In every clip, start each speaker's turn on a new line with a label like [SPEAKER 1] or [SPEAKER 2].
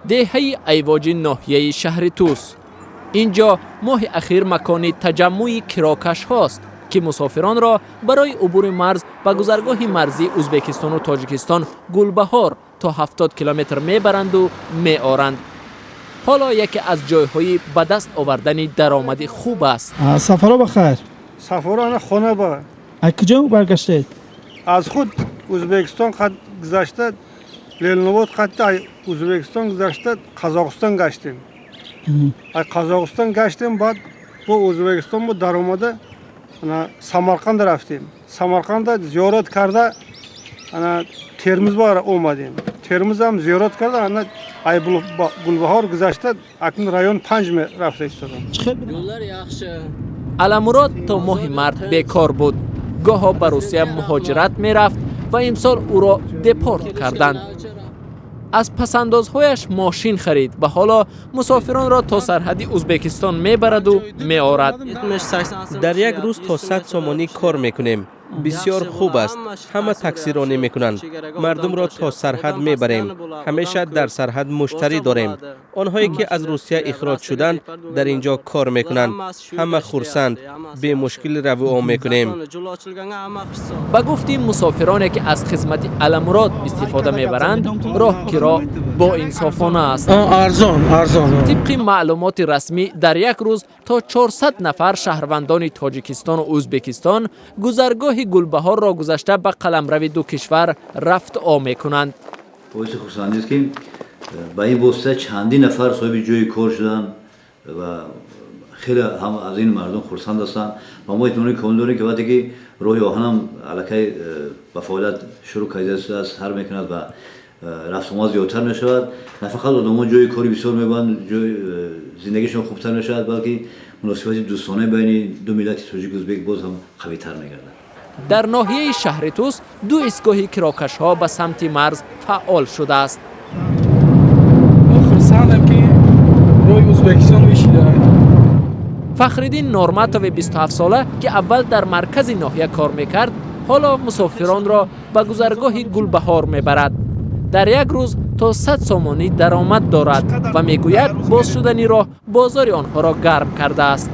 [SPEAKER 1] دهه ایواج ناحیه شهر توس. اینجا ماه اخیر مکان تجمع کراکش هاست که مسافران را برای عبور مرز به گذرگاه مرزی ازبکستان و تاجیکستان گلبهار تا 70 کیلومتر میبرند و میآرند. حالا یکی از جایهای به دست آوردن درآمد خوب است.
[SPEAKER 2] سفرها بخیر.
[SPEAKER 3] سفران خانه با.
[SPEAKER 2] از کجا برگشتید؟
[SPEAKER 3] از خود ازبکستان خط گذشته، لالنواد خط ازبکستان گذشته، قزاقستان گشتیم. از قزاقستان گشتیم، بعد با ازبکستان با در اومده سمرقند رفتیم. سمرقند زیارت کرده ترمز بار اومدیم. ترمز هم زیارت کرده ای گلبهار گذشته، اکنون رایون 5 رفته ایستادم.
[SPEAKER 1] علمراد تا ماه مارد بیکار بود. گاها به روسیه مهاجرت می رفت و امسال او را دپورت کردند. از پسندازهایش ماشین خرید و حالا مسافران را تا سرحد ازبکستان می برد و می آورد.
[SPEAKER 4] در یک روز تا 100 سومانی کار میکنیم. بسیار خوب است. همه تاکسی رانی میکنند. مردم را تا سرحد میبریم. همیشه در سرحد مشتری داریم. آنهایی که از روسیه اخراج شدند در اینجا کار میکنند. همه خرسند. به مشکل رو آن میکنیم.
[SPEAKER 1] با گفتیم مسافرانی که از خدمت علمراد استفاده میبرند، راه کرا با انصافانه است.
[SPEAKER 3] ارزان.
[SPEAKER 1] طبق معلومات رسمی در یک روز تا 400 نفر شهروندان تاجیکستان و ازبکستان گذرگاه گلبهار را گذشته به قلمرو دو کشور رفت آمد کنند.
[SPEAKER 5] باعث خرسندی است که با این واسطه چندین نفر صاحب جای کار شدند و خیلی هم از این مردم خرسند هستند و ما اطمینان کامل داریم که وقتی که راه آهن هم علاقه به فعالیت شروع کرده است، هر میکند و رفت آمد زیادتر میشود، نه فقط آدم‌ها جای کاری بسیار میبرند، جای زندگیشون خوبتر میشود، بلکه مناسبات دوستانه بین دو ملت تاجیک و ازبک باز هم قوی‌تر میگردد.
[SPEAKER 1] در ناحیه شهر توس 2 ایستگاه کراکش ها به سمت مرز فعال شده است.
[SPEAKER 2] خرسندم که روی ازبکستان میشیده.
[SPEAKER 1] فخرالدین نورمتوی 27 ساله که اول در مرکز ناحیه کار میکرد، حالا مسافران را به گذرگاه گلبهار میبرد. در یک روز تا 100 سومانی درآمد دارد و میگوید باز شدن راه بازار آنها را گرم کرده است.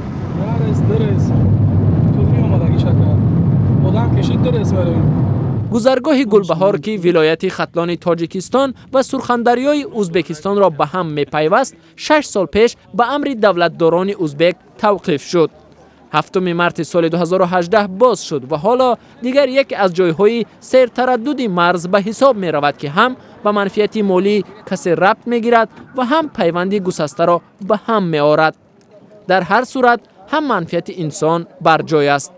[SPEAKER 1] گذرگاه گلبهار که ولایت ختلان تاجیکستان و سرخندریای ازبکستان را به هم میپیوست، 6 سال پیش به امر دولتداران ازبک توقیف شد. 7 مارس سال 2018 باز شد و حالا دیگر یک از جایهای سیر تردد مرز به حساب می رود که هم به منفعت مالی کسی ربط می گیرد و هم پیوند گسسته را به هم می آورد. در هر صورت هم منفعت انسان بر جای است.